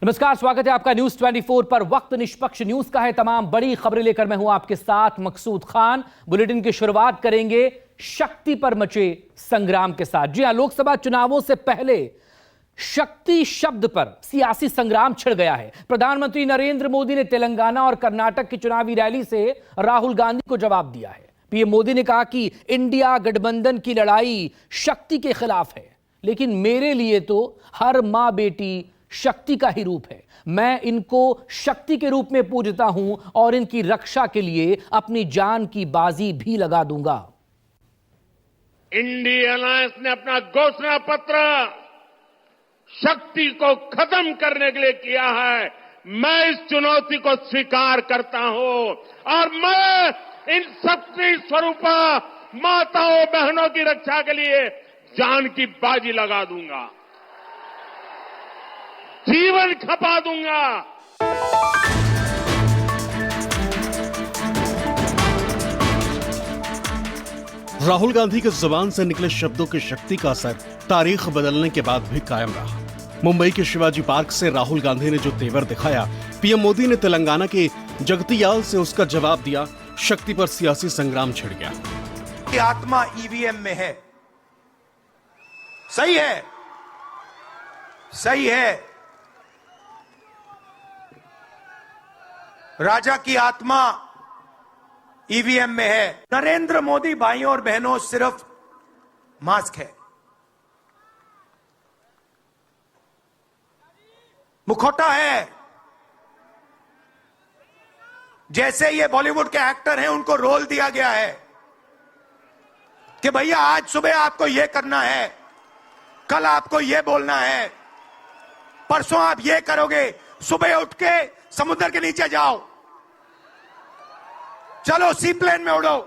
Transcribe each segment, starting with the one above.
नमस्कार, स्वागत है आपका न्यूज 24 पर। वक्त निष्पक्ष न्यूज का है। तमाम बड़ी खबरें लेकर मैं हूं आपके साथ मकसूद खान। बुलेटिन की शुरुआत करेंगे शक्ति पर मचे संग्राम के साथ। जी हां, लोकसभा चुनावों से पहले शक्ति शब्द पर सियासी संग्राम छिड़ गया है। प्रधानमंत्री नरेंद्र मोदी ने तेलंगाना और कर्नाटक की चुनावी रैली से राहुल गांधी को जवाब दिया है। पीएम मोदी ने कहा कि इंडिया गठबंधन की लड़ाई शक्ति के खिलाफ है, लेकिन मेरे लिए तो हर मां बेटी शक्ति का ही रूप है। मैं इनको शक्ति के रूप में पूजता हूं और इनकी रक्षा के लिए अपनी जान की बाजी भी लगा दूंगा। इंडिया अलायंस ने अपना घोषणा पत्र शक्ति को खत्म करने के लिए किया है। मैं इस चुनौती को स्वीकार करता हूं और मैं इन शक्ति स्वरूप माताओं बहनों की रक्षा के लिए जान की बाजी लगा दूंगा, जीवन खपा दूंगा। राहुल गांधी के जुबान से निकले शब्दों की शक्ति का असर तारीख बदलने के बाद भी कायम रहा। मुंबई के शिवाजी पार्क से राहुल गांधी ने जो तेवर दिखाया, पीएम मोदी ने तेलंगाना के जगतियाल से उसका जवाब दिया। शक्ति पर सियासी संग्राम छिड़ गया। की आत्मा ईवीएम में है। सही है, सही है। राजा की आत्मा ईवीएम में है। नरेंद्र मोदी भाइयों और बहनों सिर्फ मास्क है, मुखौटा है। जैसे ये बॉलीवुड के एक्टर हैं, उनको रोल दिया गया है कि भैया आज सुबह आपको ये करना है, कल आपको ये बोलना है, परसों आप ये करोगे, सुबह उठ के समुद्र के नीचे जाओ, चलो सी प्लेन में उड़ो।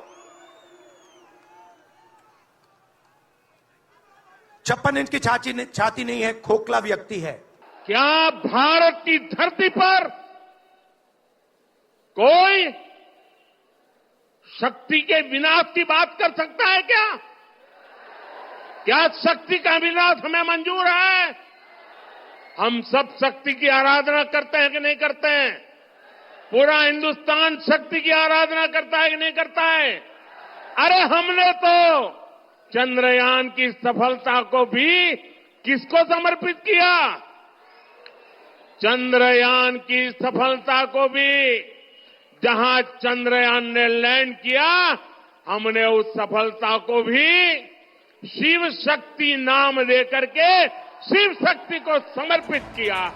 56 इंच की छाती नहीं है, खोखला व्यक्ति है। क्या भारत की धरती पर कोई शक्ति के विनाश की बात कर सकता है? क्या शक्ति का विनाश हमें मंजूर है? हम सब शक्ति की आराधना करते हैं कि नहीं करते हैं? पूरा हिंदुस्तान शक्ति की आराधना करता है कि नहीं करता है? अरे हमने तो चंद्रयान की सफलता को भी किसको समर्पित किया? चंद्रयान की सफलता को भी जहां चंद्रयान ने लैंड किया, हमने उस सफलता को भी शिव शक्ति नाम देकर के शिव शक्ति को समर्पित किया।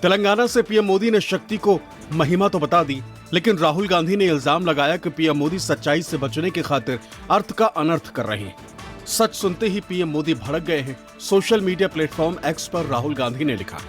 तेलंगाना से पीएम मोदी ने शक्ति को महिमा तो बता दी, लेकिन राहुल गांधी ने इल्जाम लगाया कि पीएम मोदी सच्चाई से बचने की खातिर अर्थ का अनर्थ कर रहे हैं। सच सुनते ही पीएम मोदी भड़क गए हैं। सोशल मीडिया प्लेटफॉर्म एक्स पर राहुल गांधी ने लिखा,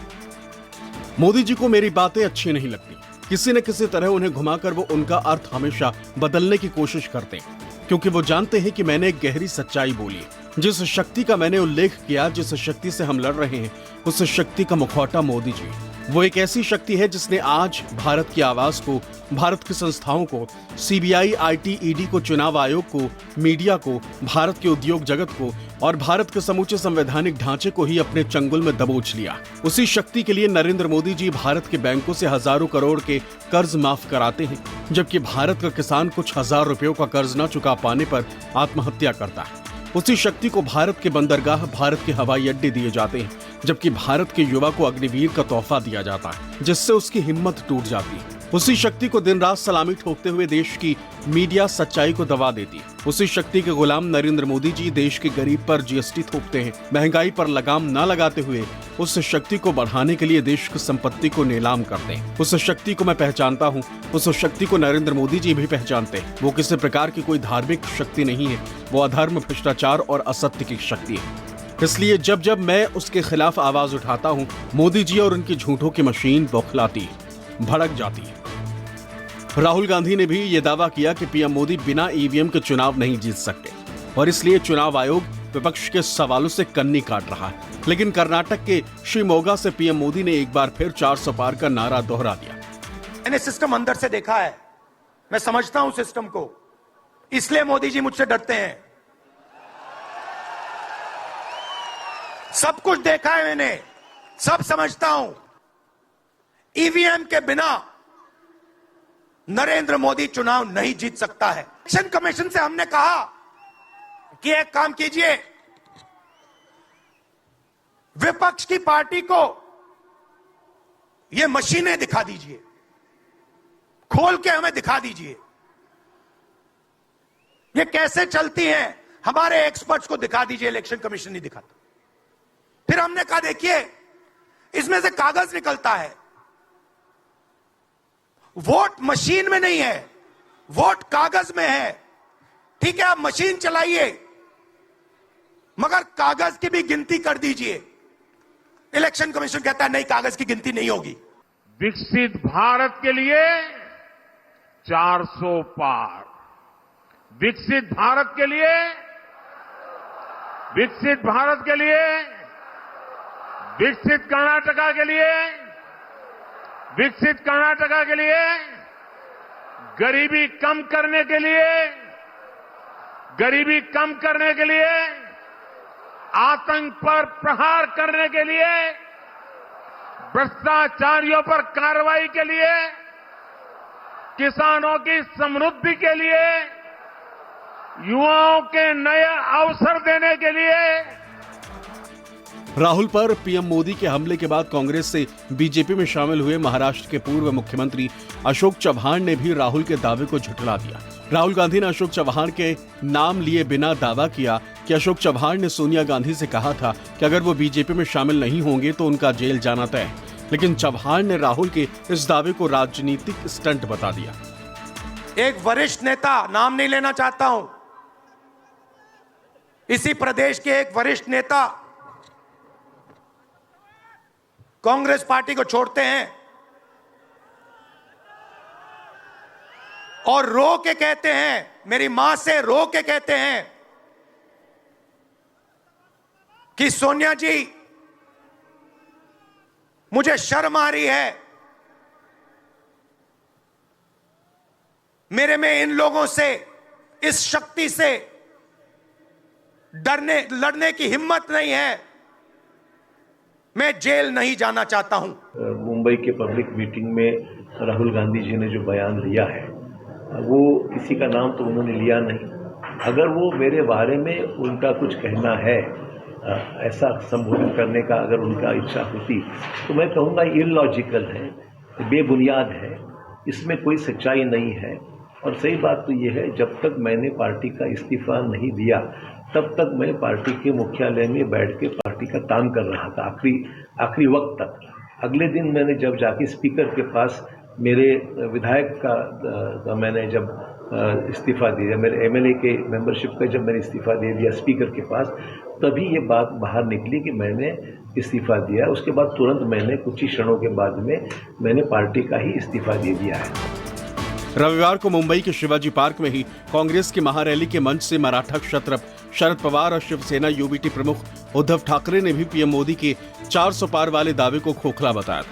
मोदी जी को मेरी बातें अच्छी नहीं लगती। किसी न किसी तरह उन्हें घुमाकर वो उनका अर्थ हमेशा बदलने की कोशिश करते हैं, क्योंकि वो जानते हैं कि मैंने एक गहरी सच्चाई बोली है। जिस शक्ति का मैंने उल्लेख किया, जिस शक्ति से हम लड़ रहे हैं, उस शक्ति का मुखौटा मोदी जी। वो एक ऐसी शक्ति है जिसने आज भारत की आवाज को, भारत की संस्थाओं को, सीबीआई, आईटी, ईडी को, चुनाव आयोग को, मीडिया को, भारत के उद्योग जगत को और भारत के समूचे संवैधानिक ढांचे को ही अपने चंगुल में दबोच लिया। उसी शक्ति के लिए नरेंद्र मोदी जी भारत के बैंकों से हजारों करोड़ के कर्ज माफ कराते हैं, जबकि भारत का किसान कुछ हजार रुपयों का कर्ज न चुका पाने पर आत्महत्या करता है। उसी शक्ति को भारत के बंदरगाह, भारत के हवाई अड्डे दिए जाते हैं, जबकि भारत के युवा को अग्निवीर का तोहफा दिया जाता है, जिससे उसकी हिम्मत टूट जाती है। उसी शक्ति को दिन रात सलामी ठोकते हुए देश की मीडिया सच्चाई को दबा देती है। उसी शक्ति के गुलाम नरेंद्र मोदी जी देश के गरीब पर जीएसटी थोपते हैं। महंगाई पर लगाम न लगाते हुए उस शक्ति को बढ़ाने के लिए देश की संपत्ति को नीलाम करते हैं। उस शक्ति को मैं पहचानता हूँ, उस शक्ति को नरेंद्र मोदी जी भी पहचानते हैं। वो किसी प्रकार की कोई धार्मिक शक्ति नहीं है, वो अधर्म, भ्रष्टाचार और असत्य की शक्ति है। इसलिए जब जब मैं उसके खिलाफ आवाज उठाता हूँ, मोदी जी और उनकी झूठों की मशीन बौखलाती है, भड़क जाती है। राहुल गांधी ने भी ये दावा किया कि पीएम मोदी बिना ईवीएम के चुनाव नहीं जीत सकते और इसलिए चुनाव आयोग विपक्ष के सवालों से कन्नी काट रहा है। लेकिन कर्नाटक के शिवमोगा से पीएम मोदी ने एक बार फिर 400 पार का नारा दोहरा दिया। मैंने सिस्टम अंदर से देखा है, मैं समझता हूं सिस्टम को, इसलिए मोदी जी मुझसे डरते हैं। सब कुछ देखा है मैंने, सब समझता हूं। ईवीएम के बिना नरेंद्र मोदी चुनाव नहीं जीत सकता है। इलेक्शन कमीशन से हमने कहा कि एक काम कीजिए, विपक्ष की पार्टी को ये मशीनें दिखा दीजिए, खोल के हमें दिखा दीजिए ये कैसे चलती हैं, हमारे एक्सपर्ट्स को दिखा दीजिए। इलेक्शन कमीशन नहीं दिखाता। फिर हमने कहा देखिए इसमें से कागज निकलता है, वोट मशीन में नहीं है, वोट कागज में है। ठीक है, आप मशीन चलाइए मगर कागज की भी गिनती कर दीजिए। इलेक्शन कमीशन कहता है नहीं, कागज की गिनती नहीं होगी। विकसित भारत के लिए 400 पार, विकसित भारत के लिए, विकसित भारत के लिए, विकसित कर्नाटका के लिए, विकसित कर्नाटका के लिए, गरीबी कम करने के लिए, गरीबी कम करने के लिए, आतंक पर प्रहार करने के लिए, भ्रष्टाचारियों पर कार्रवाई के लिए, किसानों की समृद्धि के लिए, युवाओं के नए अवसर देने के लिए। राहुल पर पीएम मोदी के हमले के बाद कांग्रेस से बीजेपी में शामिल हुए महाराष्ट्र के पूर्व मुख्यमंत्री अशोक चव्हाण ने भी राहुल के दावे को झुठला दिया। राहुल गांधी ने अशोक चव्हाण के नाम लिए बिना दावा किया कि अशोक चव्हाण ने सोनिया गांधी से कहा था कि अगर वो बीजेपी में शामिल नहीं होंगे तो उनका जेल जाना तय। लेकिन चव्हाण ने राहुल के इस दावे को राजनीतिक स्टंट बता दिया। एक वरिष्ठ नेता, नाम नहीं लेना चाहता हूं, इसी प्रदेश के एक वरिष्ठ नेता कांग्रेस पार्टी को छोड़ते हैं और रो के कहते हैं, मेरी मां से रो के कहते हैं कि सोनिया जी मुझे शर्म आ रही है, मेरे में इन लोगों से, इस शक्ति से लड़ने की हिम्मत नहीं है, मैं जेल नहीं जाना चाहता हूं। मुंबई के पब्लिक मीटिंग में राहुल गांधी जी ने जो बयान दिया है वो किसी का नाम तो उन्होंने लिया नहीं। अगर वो मेरे बारे में उनका कुछ कहना है, ऐसा संबोधन करने का अगर उनका इच्छा होती तो मैं कहूँगा इलॉजिकल है, बेबुनियाद है, इसमें कोई सच्चाई नहीं है। और सही बात तो ये है, जब तक मैंने पार्टी का इस्तीफा नहीं दिया तब तक मैं पार्टी के मुख्यालय में बैठ के पार्टी का काम कर रहा था आखिरी वक्त तक। अगले दिन मैंने जब जाके स्पीकर के पास मेरे विधायक का मैंने जब इस्तीफा दिया, मेरे एमएलए के मेंबरशिप का जब मैंने इस्तीफा दे दिया स्पीकर के पास, तभी ये बात बाहर निकली कि मैंने इस्तीफा दिया। उसके बाद तुरंत मैंने कुछ ही क्षणों के बाद में मैंने पार्टी का ही इस्तीफा दे दिया है। रविवार को मुंबई के शिवाजी पार्क में ही कांग्रेस की महारैली के मंच से मराठा क्षत्रप शरद पवार और शिवसेना यूबीटी प्रमुख उद्धव ठाकरे ने भी पीएम मोदी के 400 पार वाले दावे को खोखला बताया था।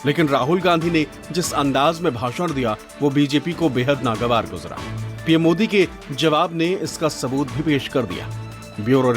लेकिन राहुल गांधी ने जिस अंदाज में भाषण दिया वो बीजेपी को बेहद नागवार गुजरा। पीएम मोदी के जवाब ने इसका सबूत भी पेश कर दिया। ब्यूरो